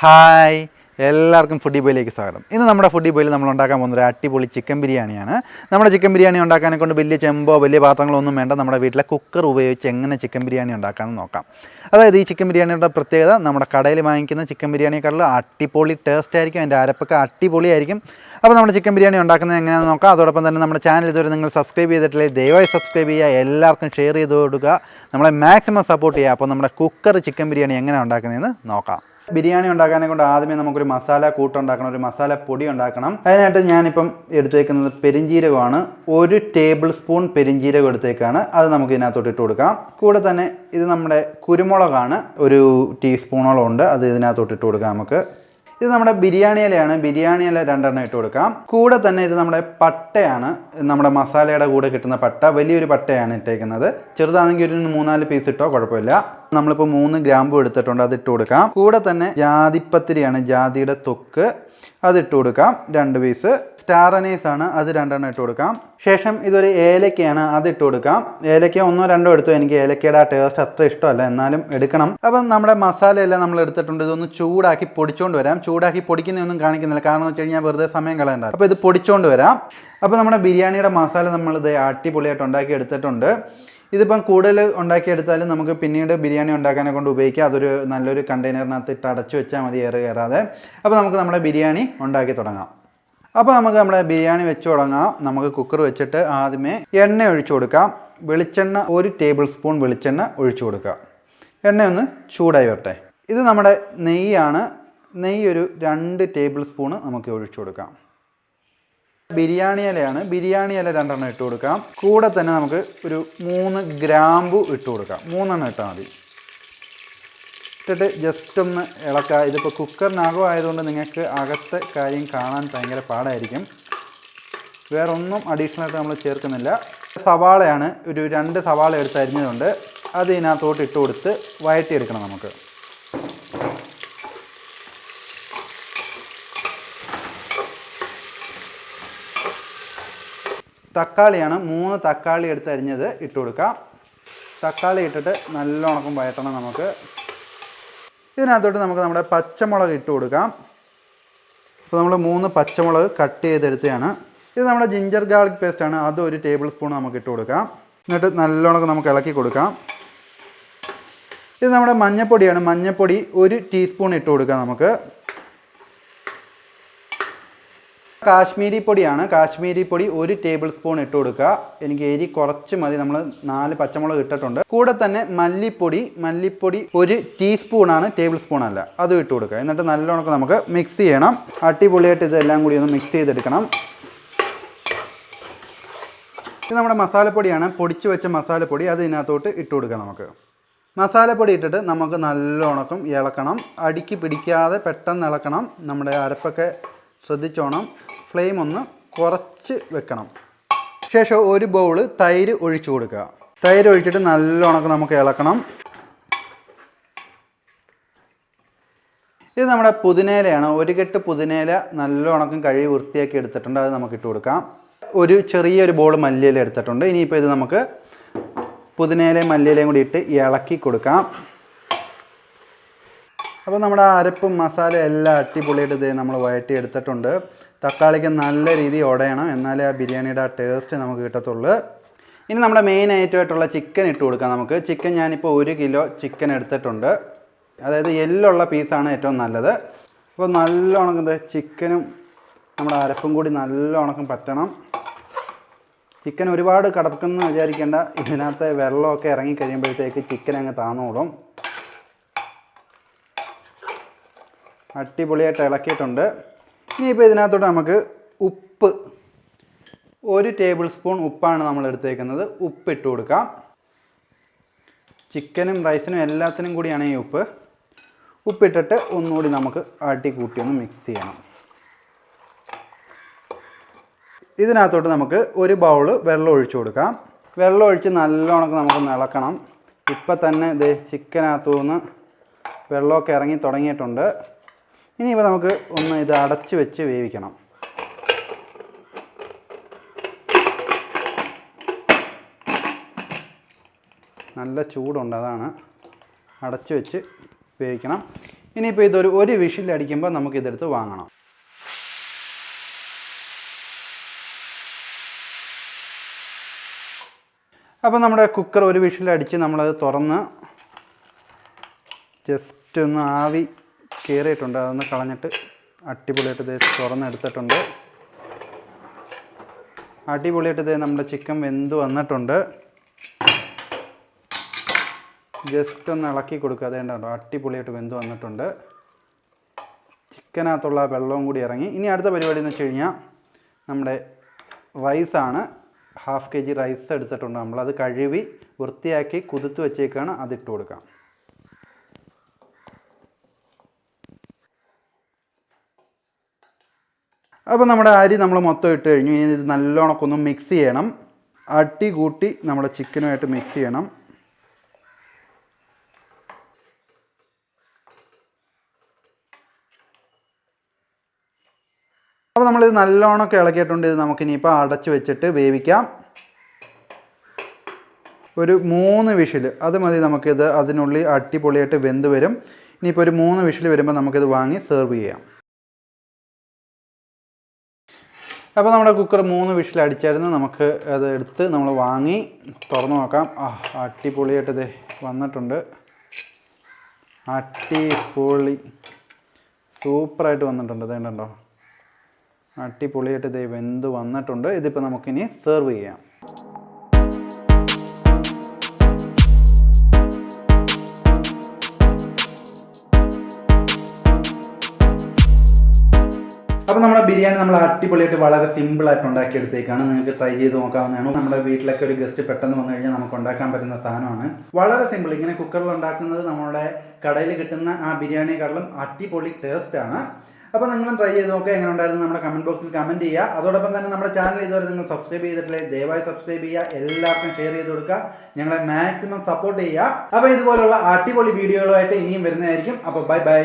Hi, എല്ലാവർക്കും foodie ബോയിലേക്ക് സ്വാഗതം. ഇന്ന് നമ്മുടെ ഫുഡി ബോയിൽ നമ്മൾ ഉണ്ടാക്കാൻ പോകുന്ന ഒരു അടിപൊളി ചിക്കൻ ബിരിയാണിയാണ്. നമ്മുടെ ചിക്കൻ ബിരിയാണി ഉണ്ടാക്കാനെ കൊണ്ട് വലിയ ചെമ്പോ വലിയ പാത്രങ്ങളോ ഒന്നും വേണ്ട. നമ്മുടെ വീട്ടിലെ കുക്കർ ഉപയോഗിച്ച് എങ്ങനെ ചിക്കൻ ബിരിയാണി ഉണ്ടാക്കാമെന്ന് നോക്കാം. അതായത് ഈ ചിക്കൻ ബിരിയാണിയുടെ പ്രത്യേകത നമ്മുടെ കടയിൽ വാങ്ങിക്കുന്ന ചിക്കൻ ബിരിയാണിയെക്കാളും അടിപൊളി ടേസ്റ്റ് ആയിരിക്കും. അതിൻ്റെ അരപ്പൊക്കെ അടിപൊളിയായിരിക്കും. അപ്പോൾ നമ്മുടെ ചിക്കൻ ബിരിയാണി ഉണ്ടാക്കുന്നത് എങ്ങനെയാണെന്ന് നോക്കാം. അതോടൊപ്പം തന്നെ നമ്മുടെ ചാനൽ ഇതുവരെ നിങ്ങൾ സബ്സ്ക്രൈബ് ചെയ്തിട്ടില്ലെങ്കിൽ ദയവായി സബ്സ്ക്രൈബ് ചെയ്യുക, എല്ലാവർക്കും ഷെയർ ചെയ്ത് കൊടുക്കുക, നമ്മളെ മാക്സിമം സപ്പോർട്ട് ചെയ്യുക. അപ്പോൾ നമ്മുടെ കുക്കർ ചിക്കൻ ബിരിയാണി എങ്ങനെ ഉണ്ടാക്കുന്നതെന്ന് നോക്കാം. ബിരിയാണി ഉണ്ടാക്കാനെ കൊണ്ട് ആദ്യമേ നമുക്കൊരു മസാല കൂട്ടുണ്ടാക്കണം, ഒരു മസാല പൊടി ഉണ്ടാക്കണം. അതിനായിട്ട് ഞാനിപ്പം എടുത്തേക്കുന്നത് പെരിഞ്ജീരകമാണ്. 1 ടേബിൾ സ്പൂൺ പെരിഞ്ജീരകം എടുത്തേക്കാണ്. അത് നമുക്ക് ഇതിനകത്തോട്ട് ഇട്ട് കൊടുക്കാം. കൂടെ തന്നെ ഇത് നമ്മുടെ കുരുമുളകാണ്, ഒരു ടീസ്പൂണോളം ഉണ്ട്. അത് ഇതിനകത്തോട്ട് ഇട്ട് കൊടുക്കാം നമുക്ക്. ഇത് നമ്മുടെ ബിരിയാണി ഇലയാണ്. ബിരിയാണി ഇല 2 ഇട്ട് കൊടുക്കാം. കൂടെ തന്നെ ഇത് നമ്മുടെ പട്ടയാണ്, നമ്മുടെ മസാലയുടെ കൂടെ കിട്ടുന്ന പട്ട. വലിയൊരു പട്ടയാണ് ഇട്ടേക്കുന്നത്. ചെറുതാണെങ്കിൽ ഒരു 3-4 പീസ് ഇട്ടോ കുഴപ്പമില്ല. നമ്മളിപ്പോൾ 3 ഗ്രാമ്പു എടുത്തിട്ടുണ്ട്, അത് ഇട്ട് കൊടുക്കാം. കൂടെ തന്നെ ജാതിപ്പത്തിരിയാണ്, ജാതിയുടെ തൊക്ക്, അത് ഇട്ട് കൊടുക്കാം 2 പീസ്. സ്റ്റാർ അനീസ് ആണ്, അത് 2 ഇട്ട് കൊടുക്കാം. ശേഷം ഇതൊരു ഏലക്കയാണ്, അത് ഇട്ട് കൊടുക്കാം. ഏലക്ക 1-2 എടുത്തു. എനിക്ക് ഏലക്കയുടെ ആ ടേസ്റ്റ് അത്ര ഇഷ്ടമല്ല, എന്നാലും എടുക്കണം. അപ്പം നമ്മുടെ മസാലയെല്ലാം നമ്മൾ എടുത്തിട്ടുണ്ട്. ഇതൊന്ന് ചൂടാക്കി പൊടിച്ചുകൊണ്ട് വരാം. ചൂടാക്കി പൊടിക്കുന്നതൊന്നും കാണിക്കുന്നില്ല, കാരണം എന്ന് വെച്ച് കഴിഞ്ഞാൽ വെറുതെ സമയം കളയണ്ട. അപ്പോൾ ഇത് പൊടിച്ചുകൊണ്ട് വരാം. അപ്പോൾ നമ്മുടെ ബിരിയാണിയുടെ മസാല നമ്മളിത് അടിപൊളിയായിട്ട് ഉണ്ടാക്കി എടുത്തിട്ടുണ്ട്. ഇതിപ്പം കൂടുതൽ ഉണ്ടാക്കിയെടുത്താലും നമുക്ക് പിന്നീട് ബിരിയാണി ഉണ്ടാക്കാനെ കൊണ്ട് ഉപയോഗിക്കാം. അതൊരു നല്ലൊരു കണ്ടെയ്നറിനകത്ത് ഇട്ട് അടച്ചു വെച്ചാൽ മതി, എയർ കയറാതെ. അപ്പോൾ നമുക്ക് നമ്മുടെ ബിരിയാണി ഉണ്ടാക്കി തുടങ്ങാം. അപ്പോൾ നമുക്ക് നമ്മുടെ ബിരിയാണി വെച്ച് തുടങ്ങാം. നമുക്ക് കുക്കർ വെച്ചിട്ട് ആദ്യമേ എണ്ണ ഒഴിച്ചു കൊടുക്കാം. വെളിച്ചെണ്ണ 1 ടേബിൾ സ്പൂൺ വെളിച്ചെണ്ണ ഒഴിച്ചു കൊടുക്കുക. എണ്ണ ഒന്ന് ചൂടായി വരട്ടെ. ഇത് നമ്മുടെ നെയ്യാണ്. നെയ്യ് ഒരു 2 ടേബിൾ സ്പൂണ് നമുക്ക് ഒഴിച്ചു കൊടുക്കാം. ബിരിയാണി ഇലയാണ്. ബിരിയാണി ഇല 2 ഇട്ട് കൊടുക്കാം. കൂടെ തന്നെ നമുക്ക് ഒരു 3 ഗ്രാമ്പു ഇട്ട് കൊടുക്കാം. 3 ഇട്ടാൽ മതി. ഇട്ടിട്ട് ജസ്റ്റ് ഒന്ന് ഇളക്കുക. ഇതിപ്പോൾ കുക്കറിനകം ആയതുകൊണ്ട് നിങ്ങൾക്ക് അകത്തെ കാര്യം കാണാൻ ഭയങ്കര പാടായിരിക്കും. വേറെ ഒന്നും അഡീഷണലായിട്ട് നമ്മൾ ചേർക്കുന്നില്ല. സവാളയാണ്, ഒരു 2 സവാള എടുത്ത് അരിഞ്ഞതുണ്ട്. അത് ഇതിനകത്തോട്ട് ഇട്ട് കൊടുത്ത് വഴറ്റിയെടുക്കണം നമുക്ക്. തക്കാളിയാണ്, 3 തക്കാളി എടുത്ത് അരിഞ്ഞത് ഇട്ട് കൊടുക്കാം. തക്കാളി ഇട്ടിട്ട് നല്ലോണം വഴറ്റണം നമുക്ക്. ഇതിനകത്തോട്ട് നമുക്ക് നമ്മുടെ പച്ചമുളക് ഇട്ട് കൊടുക്കാം. അപ്പോൾ നമ്മൾ 3 പച്ചമുളക് കട്ട് ചെയ്തെടുത്തതാണ്. ഇത് നമ്മുടെ ജിഞ്ചർ ഗാർലിക് പേസ്റ്റാണ്, അത് 1 ടേബിൾ സ്പൂൺ നമുക്ക് ഇട്ട് കൊടുക്കാം. എന്നിട്ട് നല്ലോണം നമുക്ക് ഇളക്കി കൊടുക്കാം. ഇത് നമ്മുടെ മഞ്ഞൾപ്പൊടിയാണ്. മഞ്ഞൾപ്പൊടി 1 ടീസ്പൂൺ ഇട്ട് കൊടുക്കാം നമുക്ക്. കാശ്മീരി പൊടിയാണ്. കാശ്മീരി പൊടി 1 ടേബിൾ സ്പൂൺ ഇട്ട് കൊടുക്കുക. എനിക്ക് എരി കുറച്ച് മതി, നമ്മൾ 4 പച്ചമുളക് ഇട്ടിട്ടുണ്ട്. കൂടെ തന്നെ മല്ലിപ്പൊടി 1 ടീസ്പൂണാണ്, ടേബിൾ സ്പൂൺ അല്ല, അതും ഇട്ട് കൊടുക്കുക. എന്നിട്ട് നല്ലോണം നമുക്ക് മിക്സ് ചെയ്യണം. അടിപൊളിയായിട്ട് ഇതെല്ലാം കൂടി ഒന്ന് മിക്സ് ചെയ്തെടുക്കണം. ഇത് നമ്മുടെ മസാലപ്പൊടിയാണ്, പൊടിച്ച് വെച്ച മസാലപ്പൊടി. അത് ഇതിനകത്തോട്ട് ഇട്ട് കൊടുക്കുക നമുക്ക്. മസാലപ്പൊടി ഇട്ടിട്ട് നമുക്ക് നല്ലോണം ഇളക്കണം. അടിക്ക് പിടിക്കാതെ പെട്ടെന്ന് ഇളക്കണം. നമ്മുടെ അരപ്പൊക്കെ ശ്രദ്ധിച്ചോണം. ഫ്ലെയിം ഒന്ന് കുറച്ച് വെക്കണം. ശേഷം 1 ബൗൾ തൈര് ഒഴിച്ചു കൊടുക്കുക. തൈര് ഒഴിച്ചിട്ട് നല്ലോണം നമുക്ക് ഇളക്കണം. ഇത് നമ്മുടെ പുതിനയിലയാണ്. 1 കെട്ട് പുതിനയില നല്ലോണം കഴുകി വൃത്തിയാക്കി എടുത്തിട്ടുണ്ട്. അത് നമുക്ക് ഇട്ട് കൊടുക്കാം. ഒരു ചെറിയൊരു ബോൾ മല്ലിയില എടുത്തിട്ടുണ്ട്. ഇനിയിപ്പോൾ ഇത് നമുക്ക് പുതിനയിലയും മല്ലിയിലയും കൂടി ഇട്ട് ഇളക്കി കൊടുക്കാം. അപ്പോൾ നമ്മുടെ അരപ്പും മസാല എല്ലാം അടിപൊളിയായിട്ട് ഇത് നമ്മൾ വഴറ്റി എടുത്തിട്ടുണ്ട്. തക്കാളിക്ക് നല്ല രീതിയിൽ ഉടയണം, എന്നാലേ ആ ബിരിയാണിയുടെ ആ ടേസ്റ്റ് നമുക്ക് കിട്ടത്തുള്ളൂ. ഇനി നമ്മുടെ മെയിൻ ഐറ്റമായിട്ടുള്ള ചിക്കൻ ഇട്ട് കൊടുക്കാം നമുക്ക്. ചിക്കൻ ഞാനിപ്പോൾ 1 കിലോ ചിക്കൻ എടുത്തിട്ടുണ്ട്. അതായത് എല്ലുള്ള പീസാണ് ഏറ്റവും നല്ലത്. അപ്പോൾ നല്ലോണം ചിക്കനും നമ്മുടെ അരപ്പും കൂടി നല്ലോണം പറ്റണം. ചിക്കൻ ഒരുപാട് കിടക്കുമെന്ന് വിചാരിക്കേണ്ട. ഇതിനകത്ത് വെള്ളമൊക്കെ ഇറങ്ങി കഴിയുമ്പോഴത്തേക്ക് ചിക്കൻ അങ്ങ് താന്നോളും. അടിപൊളിയായിട്ട് ഇളക്കിയിട്ടുണ്ട്. ഇനിയിപ്പോൾ ഇതിനകത്തോട്ട് നമുക്ക് ഉപ്പ് 1 ടേബിൾ സ്പൂൺ ഉപ്പാണ് നമ്മൾ എടുത്തേക്കുന്നത്. ഉപ്പ് ഇട്ട് കൊടുക്കാം. ചിക്കനും റൈസിനും എല്ലാത്തിനും കൂടിയാണ് ഈ ഉപ്പ്. ഉപ്പിട്ടിട്ട് ഒന്നുകൂടി നമുക്ക് കൂട്ടി ഒന്ന് മിക്സ് ചെയ്യണം. ഇതിനകത്തോട്ട് നമുക്ക് 1 ബൗൾ വെള്ളം ഒഴിച്ചു കൊടുക്കാം. വെള്ളം ഒഴിച്ച് നല്ലോണം നമുക്കൊന്ന് ഇളക്കണം. ഇപ്പം തന്നെ ഇത് ചിക്കനകത്തുനിന്ന് വെള്ളമൊക്കെ ഇറങ്ങി തുടങ്ങിയിട്ടുണ്ട്. ഇനിയിപ്പോൾ നമുക്ക് ഒന്ന് ഇത് അടച്ച് വെച്ച് വേവിക്കണം. നല്ല ചൂടുണ്ട്, അതാണ്. അടച്ച് വെച്ച് വേവിക്കണം. ഇനിയിപ്പോൾ ഒരു വിഷിലടിക്കുമ്പോൾ നമുക്കിതെടുത്ത് വാങ്ങണം. അപ്പോൾ നമ്മുടെ കുക്കർ ഒരു വിഷിലടിച്ച് നമ്മളത് തുറന്ന് ജസ്റ്റ് ഒന്ന് ആവി കയറിയിട്ടുണ്ട്, അതൊന്ന് കളഞ്ഞിട്ട് അടിപൊളിയായിട്ട് ഇത് തുറന്നെടുത്തിട്ടുണ്ട്. അടിപൊളിയായിട്ട് ഇത് നമ്മുടെ ചിക്കൻ വെന്ത് വന്നിട്ടുണ്ട്. ജസ്റ്റ് ഒന്ന് ഇളക്കി കൊടുക്കുക. അതേണ്ടോ അടിപൊളിയായിട്ട് വെന്ത് വന്നിട്ടുണ്ട്. ചിക്കനകത്തുള്ള വെള്ളവും കൂടി ഇറങ്ങി. ഇനി അടുത്ത പരിപാടി എന്ന് വെച്ച് കഴിഞ്ഞാൽ നമ്മുടെ റൈസാണ്. 1/2 kg റൈസ് എടുത്തിട്ടുണ്ട്. നമ്മളത് കഴുകി വൃത്തിയാക്കി കുതിർത്ത് വെച്ചേക്കാണ്. അതിട്ട് കൊടുക്കാം. അപ്പോൾ നമ്മുടെ അരി നമ്മൾ മൊത്തം ഇട്ട് കഴിഞ്ഞു. ഇനി ഇത് നല്ലോണമൊക്കെ ഒന്ന് മിക്സ് ചെയ്യണം. അടി കൂട്ടി നമ്മുടെ ചിക്കനുമായിട്ട് മിക്സ് ചെയ്യണം. അപ്പോൾ നമ്മളിത് നല്ലോണമൊക്കെ ഇളക്കിയിട്ടുണ്ട്. ഇത് നമുക്കിനിയിപ്പോൾ അടച്ച് വെച്ചിട്ട് വേവിക്കാം. ഒരു 3 വിഷിൽ അത് മതി നമുക്കിത്. അതിനുള്ളിൽ അടിപൊളിയായിട്ട് വെന്ത് വരും. ഇനിയിപ്പോൾ ഒരു 3 വിഷിൽ വരുമ്പോൾ നമുക്കിത് വാങ്ങി സെർവ് ചെയ്യാം. അപ്പോൾ നമ്മുടെ കുക്കർ 3 വിഷിൽ അടിച്ചായിരുന്നു. നമുക്ക് അത് എടുത്ത് നമ്മൾ വാങ്ങി തുറന്നു നോക്കാം. അടിപൊളിയായിട്ട് ഇത് വന്നിട്ടുണ്ട്. അടിപൊളി സൂപ്പറായിട്ട് വന്നിട്ടുണ്ട്. ഇതേണ്ടോ അടിപൊളിയായിട്ട് ഇത് വെന്ത് വന്നിട്ടുണ്ട്. ഇതിപ്പോൾ നമുക്കിനി സെർവ് ചെയ്യാം. അപ്പോൾ നമ്മുടെ ബിരിയാണി നമ്മൾ അടിപൊളിയായിട്ട് വളരെ സിമ്പിളായിട്ട് ഉണ്ടാക്കിയെടുത്തേക്കാണ്. നിങ്ങൾക്ക് ട്രൈ ചെയ്ത് നോക്കാവുന്നതാണ്. നമ്മുടെ വീട്ടിലൊക്കെ ഒരു ഗസ്റ്റ് പെട്ടെന്ന് വന്നു കഴിഞ്ഞാൽ നമുക്ക് ഉണ്ടാക്കാൻ പറ്റുന്ന സാധനമാണ്. വളരെ സിമ്പിൾ. ഇങ്ങനെ കുക്കറിൽ ഉണ്ടാക്കുന്നത് നമ്മുടെ കടയിൽ കിട്ടുന്ന ആ ബിരിയാണിയെക്കാളും അടിപൊളി ടേസ്റ്റാണ്. അപ്പോൾ നിങ്ങളും ട്രൈ ചെയ്ത് നോക്കുക. എങ്ങനെ ഉണ്ടായിരുന്നു നമ്മുടെ കമൻറ്റ് ബോക്സിൽ കമൻറ്റ് ചെയ്യുക. അതോടൊപ്പം തന്നെ നമ്മുടെ ചാനൽ ഇതുവരെ നിങ്ങൾ സബ്സ്ക്രൈബ് ചെയ്തിട്ടില്ലേ, ദയവായി സബ്സ്ക്രൈബ് ചെയ്യുക. എല്ലാവർക്കും ഷെയർ ചെയ്ത് കൊടുക്കുക. ഞങ്ങളെ മാക്സിമം സപ്പോർട്ട് ചെയ്യുക. അപ്പോൾ ഇതുപോലുള്ള അടിപൊളി വീഡിയോകളുമായിട്ട് ഇനിയും വരുന്നതായിരിക്കും. അപ്പോൾ ബൈ ബൈ.